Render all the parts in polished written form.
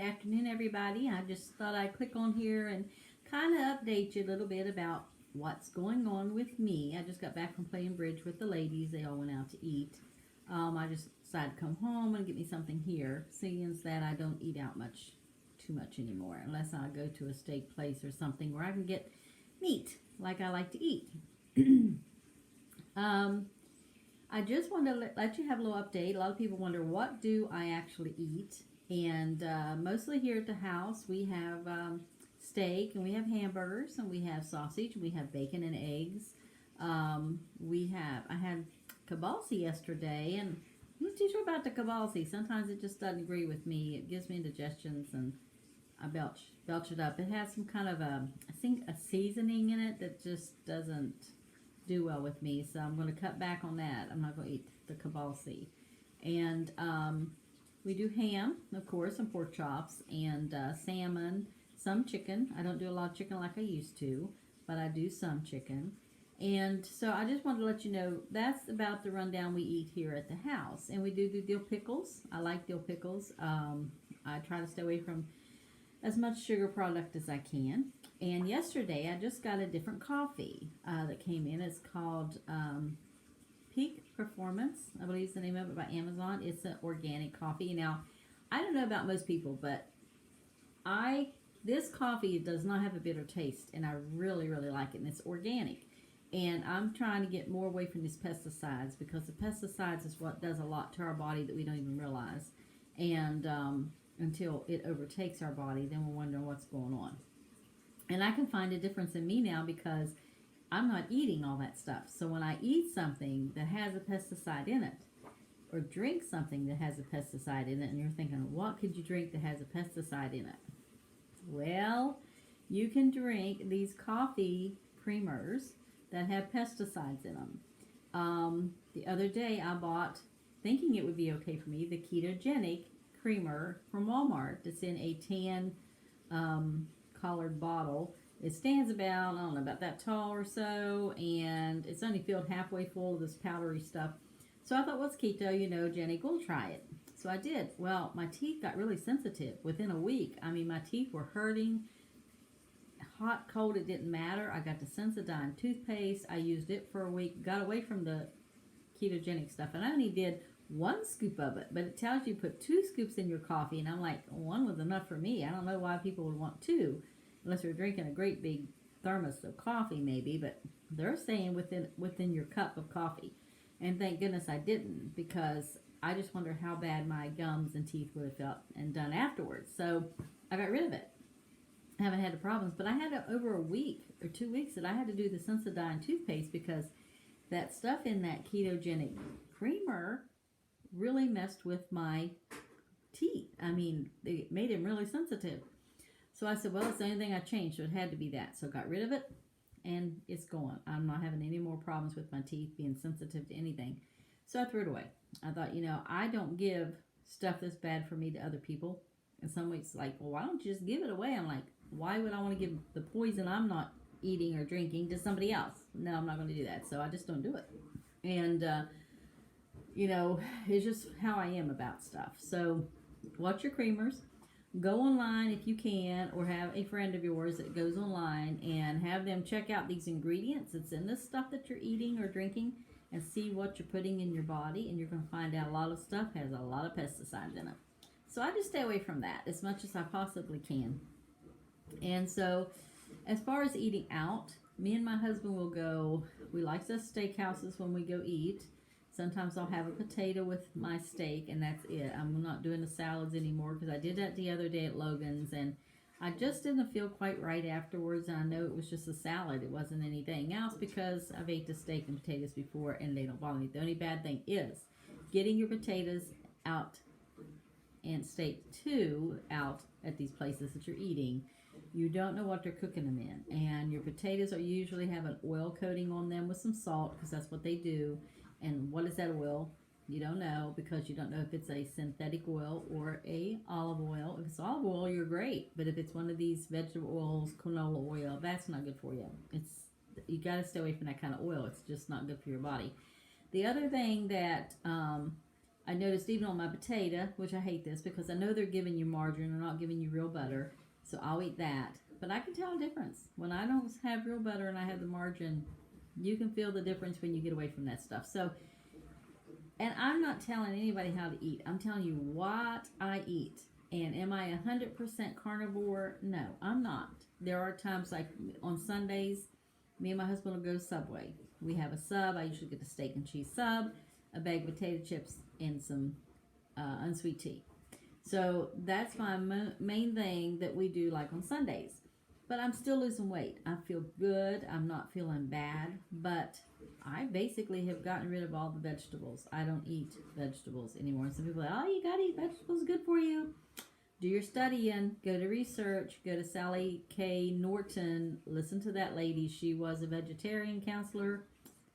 afternoon, everybody. I just thought I'd click on here and kind of update you a little bit about what's going on with me. I just got back from playing bridge with the ladies. They all went out to eat. I just decided to come home and get me something here, seeing as that I don't eat out too much anymore, unless I go to a steak place or something where I can get meat like I like to eat. um, I just want to let you have a little update. A lot of people wonder, what do I actually eat? And mostly here at the house, we have steak, and we have hamburgers, and we have sausage, and we have bacon and eggs. I had kielbasa yesterday, and I'm not too sure about the kielbasa. Sometimes it just doesn't agree with me. It gives me indigestions, and I belch it up. It has some kind of I think a seasoning in it that just doesn't do well with me, so I'm going to cut back on that. I'm not going to eat the kielbasa. And we do ham, of course, and pork chops, and salmon, some chicken. I don't do a lot of chicken like I used to, but I do some chicken. And so I just wanted to let you know that's about the rundown we eat here at the house. And we do dill pickles. I like dill pickles. I try to stay away from as much sugar product as I can. And yesterday I just got a different coffee that came in. It's called Peak Performance, I believe is the name of it, by Amazon. It's an organic coffee. Now, I don't know about most people, but this coffee does not have a bitter taste, and I really, really like it. And it's organic. And I'm trying to get more away from these pesticides, because the pesticides is what does a lot to our body that we don't even realize. And until it overtakes our body, then we're wondering what's going on. And I can find a difference in me now because I'm not eating all that stuff. So when I eat something that has a pesticide in it, or drink something that has a pesticide in it, and you're thinking, what could you drink that has a pesticide in it? Well, you can drink these coffee creamers that have pesticides in them. The other day I bought, thinking it would be okay for me, the Ketogenic creamer from Walmart. It's in a tan collared bottle. It stands about, I don't know, about that tall or so, and it's only filled halfway full of this powdery stuff. So I thought, what's keto? Jenny, we'll try it. So I did. Well, my teeth got really sensitive within a week. I mean, my teeth were hurting. Hot, cold, it didn't matter. I got the Sensodyne toothpaste. I used it for a week. Got away from the ketogenic stuff. And I only did 1 scoop of it. But it tells you put 2 scoops in your coffee. And I'm like, 1 was enough for me. I don't know why people would want 2. Unless you're drinking a great big thermos of coffee maybe. But they're saying within your cup of coffee. And thank goodness I didn't. Because I just wonder how bad my gums and teeth would have felt and done afterwards. So I got rid of it. I haven't had the problems, but I had over a week or 2 weeks that I had to do the Sensodyne toothpaste because that stuff in that ketogenic creamer really messed with my teeth. I mean, it made them really sensitive. So I said, well, it's the only thing I changed, so it had to be that. So I got rid of it, and it's gone. I'm not having any more problems with my teeth being sensitive to anything. So I threw it away. I thought, I don't give stuff that's bad for me to other people. And some weeks, like, well, why don't you just give it away? I'm like, why would I want to give the poison I'm not eating or drinking to somebody else? No, I'm not going to do that. So I just don't do it. And, it's just how I am about stuff. So watch your creamers. Go online if you can, or have a friend of yours that goes online and have them check out these ingredients that's in this stuff that you're eating or drinking and see what you're putting in your body. And you're going to find out a lot of stuff has a lot of pesticides in it. So I just stay away from that as much as I possibly can. And so, as far as eating out, me and my husband will go, we like the steakhouses when we go eat. Sometimes I'll have a potato with my steak, and that's it. I'm not doing the salads anymore because I did that the other day at Logan's, and I just didn't feel quite right afterwards. And I know it was just a salad. It wasn't anything else because I've ate the steak and potatoes before, and they don't bother me. The only bad thing is getting your potatoes out and steak too out at these places that you're eating. You don't know what they're cooking them in, and your potatoes usually have an oil coating on them with some salt because that's what they do. And what is that oil? You don't know, because you don't know if it's a synthetic oil or a olive oil. If it's olive oil, you're great, but if it's one of these vegetable oils, canola oil, that's not good for you. You got to stay away from that kind of oil. It's just not good for your body. The other thing that I noticed even on my potato, which I hate this because I know they're giving you margarine, they're not giving you real butter, so I'll eat that. But I can tell a difference. When I don't have real butter and I have the margarine, you can feel the difference when you get away from that stuff. So, and I'm not telling anybody how to eat. I'm telling you what I eat. And am I 100% carnivore? No, I'm not. There are times like on Sundays, me and my husband will go Subway. We have a sub. I usually get the steak and cheese sub, a bag of potato chips, and some unsweet tea. So that's my main thing that we do like on Sundays. But I'm still losing weight. I feel good. I'm not feeling bad. But I basically have gotten rid of all the vegetables. I don't eat vegetables anymore. And some people are like, oh, you got to eat vegetables. Good for you. Do your studying. Go to research. Go to Sally K. Norton. Listen to that lady. She was a vegetarian counselor.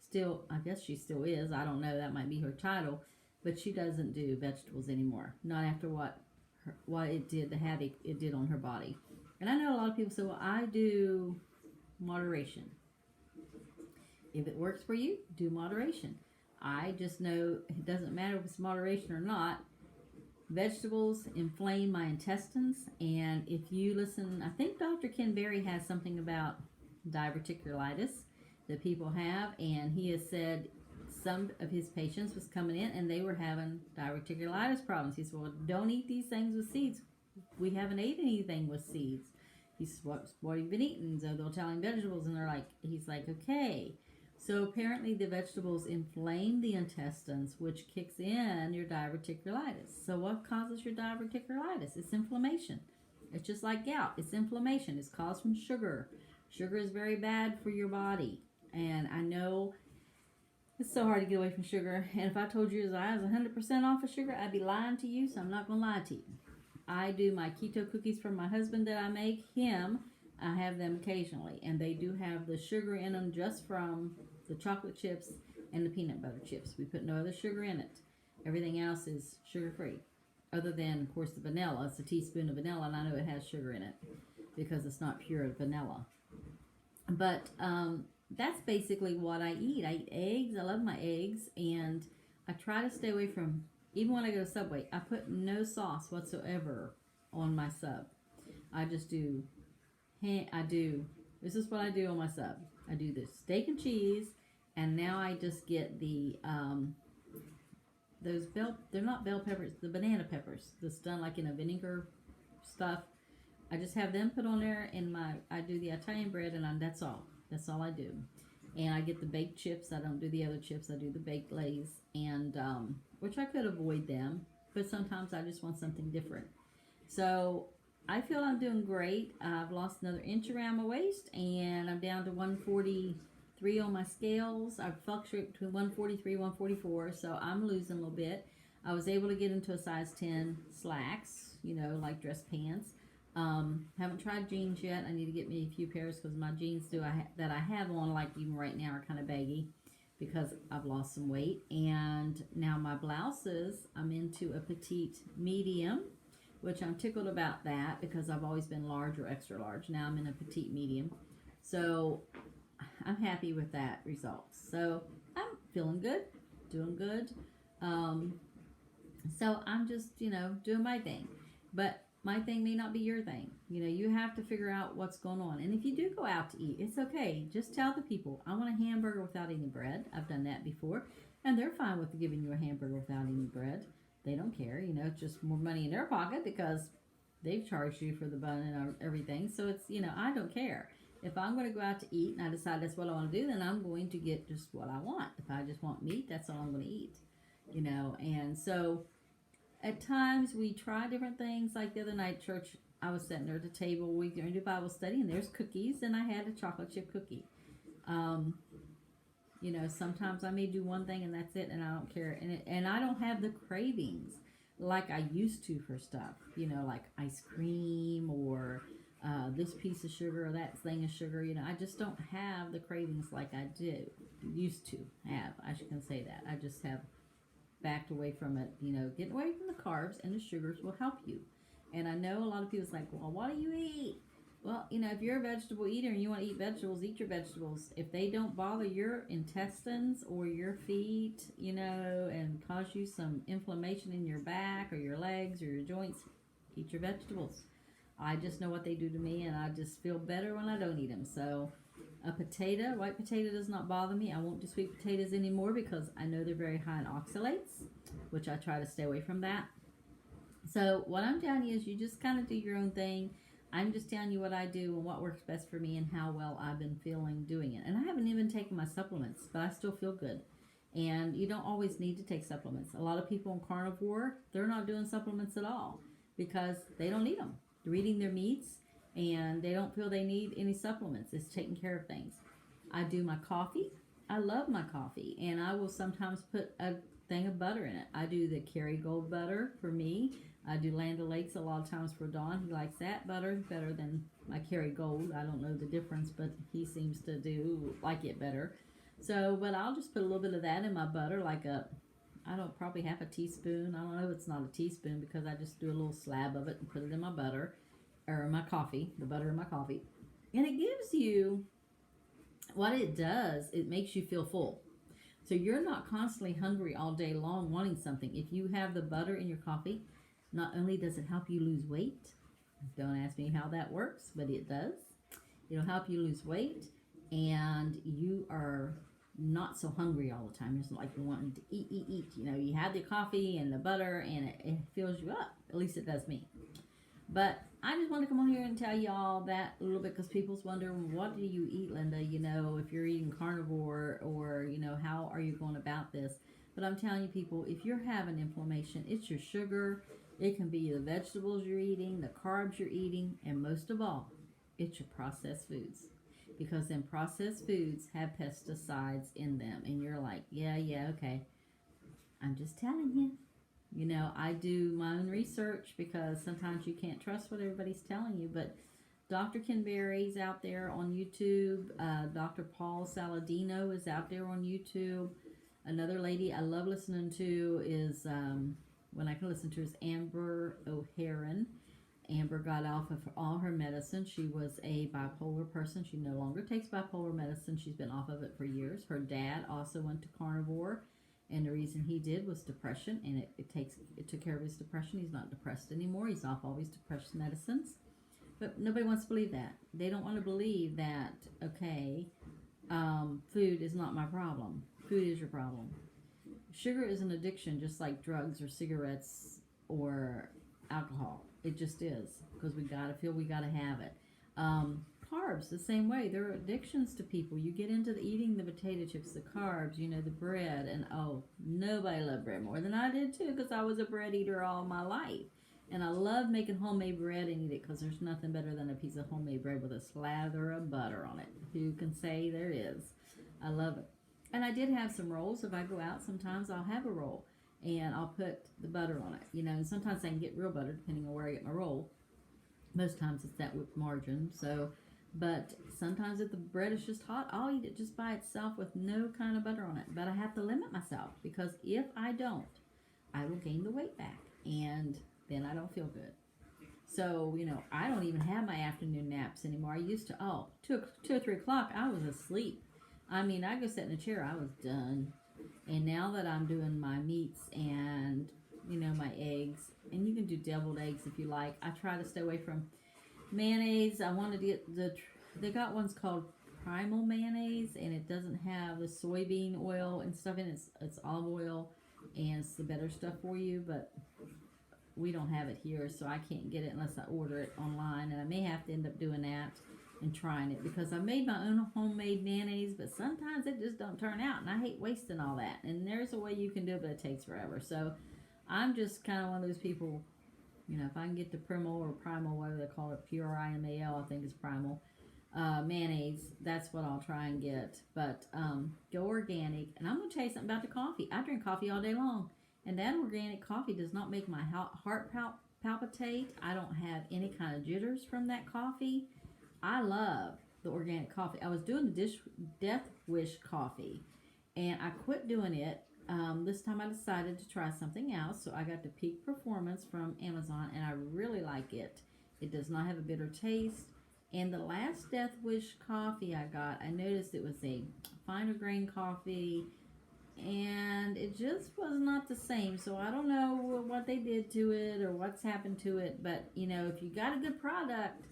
Still, I guess she still is. I don't know. That might be her title. But she doesn't do vegetables anymore. Not after what it did, the havoc it did on her body. And I know a lot of people say, well, I do moderation. If it works for you, do moderation. I just know it doesn't matter if it's moderation or not. Vegetables inflame my intestines. And if you listen, I think Dr. Ken Berry has something about diverticulitis that people have. And he has said some of his patients was coming in and they were having diverticulitis problems. He said, well, don't eat these things with seeds. We haven't ate anything with seeds. He says, what have you been eating? So they'll tell him vegetables, and he's like, okay. So apparently the vegetables inflame the intestines, which kicks in your diverticulitis. So what causes your diverticulitis? It's inflammation. It's just like gout. It's inflammation. It's caused from sugar. Sugar is very bad for your body. And I know it's so hard to get away from sugar. And if I told you that I was 100% off of sugar, I'd be lying to you, so I'm not going to lie to you. I do my keto cookies for my husband that I make him. I have them occasionally, and they do have the sugar in them just from the chocolate chips and the peanut butter chips. We put no other sugar in it. Everything else is sugar-free, other than, of course, the vanilla. It's a teaspoon of vanilla, and I know it has sugar in it because it's not pure vanilla. But that's basically what I eat. I eat eggs. I love my eggs, and I try to stay away from. Even when I go to Subway, I put no sauce whatsoever on my sub. I just do, this is what I do on my sub. I do the steak and cheese, and now I just get the, they're not bell peppers, the banana peppers. That's done like in a vinegar stuff. I just have them put on there, and I do the Italian bread, and that's all. That's all I do. And I get the baked chips. I don't do the other chips. I do the baked Lays, and which I could avoid them, but sometimes I just want something different. So I feel I'm doing great. I've lost another inch around my waist, and I'm down to 143 on my scales. I fluctuate between 143 and 144, so I'm losing a little bit. I was able to get into a size 10 slacks, like dress pants. Haven't tried jeans yet. I need to get me a few pairs because my jeans that I have on, like even right now, are kind of baggy because I've lost some weight. And now my blouses, I'm into a petite medium, which I'm tickled about that because I've always been large or extra large. Now I'm in a petite medium. So I'm happy with that result. So I'm feeling good, doing good. So I'm just, doing my thing. But my thing may not be your thing. You have to figure out what's going on. And if you do go out to eat, it's okay. Just tell the people, I want a hamburger without any bread. I've done that before. And they're fine with giving you a hamburger without any bread. They don't care. It's just more money in their pocket because they've charged you for the bun and everything. So it's, I don't care. If I'm going to go out to eat and I decide that's what I want to do, then I'm going to get just what I want. If I just want meat, that's all I'm going to eat. And so at times we try different things. Like the other night at church, I was sitting there at the table. We were doing Bible study, and there's cookies, and I had a chocolate chip cookie. Sometimes I may do one thing and that's it, and I don't care. And I don't have the cravings like I used to for stuff. Like ice cream or this piece of sugar or that thing of sugar. I just don't have the cravings like I used to have. I can say that. I just have backed away from it. Getting away from the carbs and the sugars will help you. And I know a lot of people's like, well, what do you eat? Well, if you're a vegetable eater and you want to eat vegetables, eat your vegetables. If they don't bother your intestines or your feet, and cause you some inflammation in your back or your legs or your joints, eat your vegetables. I just know what they do to me, and I just feel better when I don't eat them. So, a potato, white potato does not bother me. I won't do sweet potatoes anymore because I know they're very high in oxalates, which I try to stay away from that. So, what I'm telling you is you just kind of do your own thing. I'm just telling you what I do and what works best for me and how well I've been feeling doing it. And I haven't even taken my supplements, but I still feel good. And you don't always need to take supplements. A lot of people in carnivore, they're not doing supplements at all because they don't need them. They're eating their meats and they don't feel they need any supplements. It's taking care of things. I do my coffee. I love my coffee, and I will sometimes put a thing of butter in it. I do the Kerrygold butter for me. I do Land O'Lakes a lot of times for Don. He likes that butter better than my Kerrygold. I don't know the difference, but he seems to like it better. So, but I'll just put a little bit of that in my butter, probably half a teaspoon. I don't know if it's not a teaspoon because I just do a little slab of it and put it in my butter, or my coffee, the butter in my coffee. And it gives you, what it does, it makes you feel full. So you're not constantly hungry all day long wanting something. If you have the butter in your coffee, not only does it help you lose weight, don't ask me how that works, but it does. It'll help you lose weight, and you are not so hungry all the time. It's like you're wanting to eat. You have the coffee and the butter, and it fills you up. At least it does me. But I just want to come on here and tell y'all that a little bit because people's wondering, what do you eat, Linda? If you're eating carnivore or, how are you going about this? But I'm telling you, people, if you're having inflammation, it's your sugar. It can be the vegetables you're eating, the carbs you're eating, and most of all, it's your processed foods. Because then processed foods have pesticides in them. And you're like, yeah, okay. I'm just telling you. I do my own research because sometimes you can't trust what everybody's telling you. But Dr. Ken Berry's out there on YouTube. Dr. Paul Saladino is out there on YouTube. Another lady I love listening to is, when I can listen to, is Amber O'Haron. Amber got off of all her medicine. She was a bipolar person. She no longer takes bipolar medicine. She's been off of it for years. Her dad also went to carnivore. And the reason he did was depression, and it took care of his depression. He's not depressed anymore. He's off all these depression medicines. But nobody wants to believe that. They don't want to believe that, food is not my problem. Food is your problem. Sugar is an addiction, just like drugs or cigarettes or alcohol. It just is, because we gotta have it. Carbs, the same way. There are addictions to people. You get into eating the potato chips, the carbs, the bread, and nobody loved bread more than I did too, because I was a bread eater all my life. And I love making homemade bread and eat it, because there's nothing better than a piece of homemade bread with a slather of butter on it. Who can say there is? I love it. And I did have some rolls. If I go out, sometimes I'll have a roll, and I'll put the butter on it, and sometimes I can get real butter depending on where I get my roll. Most times it's that with margarine, but sometimes if the bread is just hot, I'll eat it just by itself with no kind of butter on it. But I have to limit myself, because if I don't, I will gain the weight back, and then I don't feel good. So, I don't even have my afternoon naps anymore. I used to, 2 or 3 o'clock, I was asleep. I go sit in a chair, I was done. And now that I'm doing my meats and, my eggs, and you can do deviled eggs if you like, I try to stay away from mayonnaise. I wanted to get they got ones called Primal mayonnaise, and it doesn't have the soybean oil and stuff in it. It's olive oil, and it's the better stuff for you, but we don't have it here, so I can't get it unless I order it online, and I may have to end up doing that and trying it, because I made my own homemade mayonnaise, but sometimes it just don't turn out, and I hate wasting all that. And there's a way you can do it, but it takes forever. So I'm just kind of one of those people, if I can get the Primal or Primal, whatever they call it, Primal, I think it's Primal, mayonnaise, that's what I'll try and get. But go organic. And I'm going to tell you something about the coffee. I drink coffee all day long, and that organic coffee does not make my heart palpitate. I don't have any kind of jitters from that coffee. I love the organic coffee. I was doing the Death Wish coffee, and I quit doing it. This time I decided to try something else, so I got the Peak Performance from Amazon, and I really like it. It does not have a bitter taste, And the last Death Wish coffee I got, I noticed it was a finer grain coffee, and it just was not the same. So I don't know what they did to it or what's happened to it. But, you know, if you got a good product,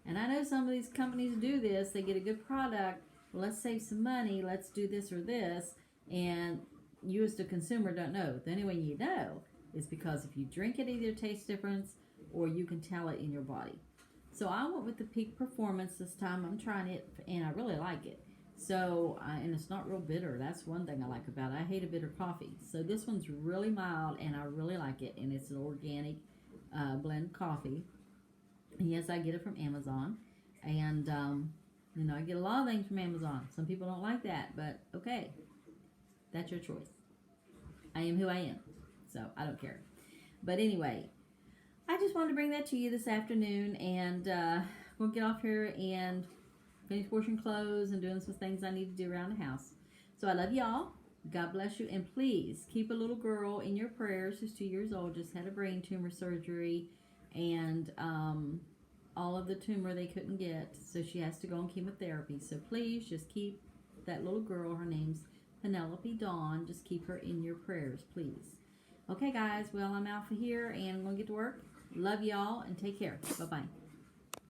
and I know some of these companies do this, they get a good product, well, let's save some money, let's do this or this, and you as the consumer don't know. The only way you know is because if you drink it, either tastes different or you can tell it in your body. So I went with the Peak Performance this time. I'm trying it, and I really like it. So, and it's not real bitter. That's one thing I like about it. I hate a bitter coffee. So this one's really mild, and I really like it. And it's an organic blend coffee. And yes, I get it from Amazon. And, you know, I get a lot of things from Amazon. Some people don't like that, but okay. That's your choice. I am who I am. So I don't care. But anyway, I just wanted to bring that to you this afternoon, and we'll get off here and finish washing clothes and doing some things I need to do around the house. So I love y'all. God bless you, and please keep a little girl in your prayers who's 2 years old, just had a brain tumor surgery, and all of the tumor they couldn't get, so she has to go on chemotherapy. So please just keep that little girl, her name's Penelope Dawn, just keep her in your prayers, please. Okay, guys, well, I'm out for here, and I'm going to get to work. Love y'all, and take care. Bye-bye.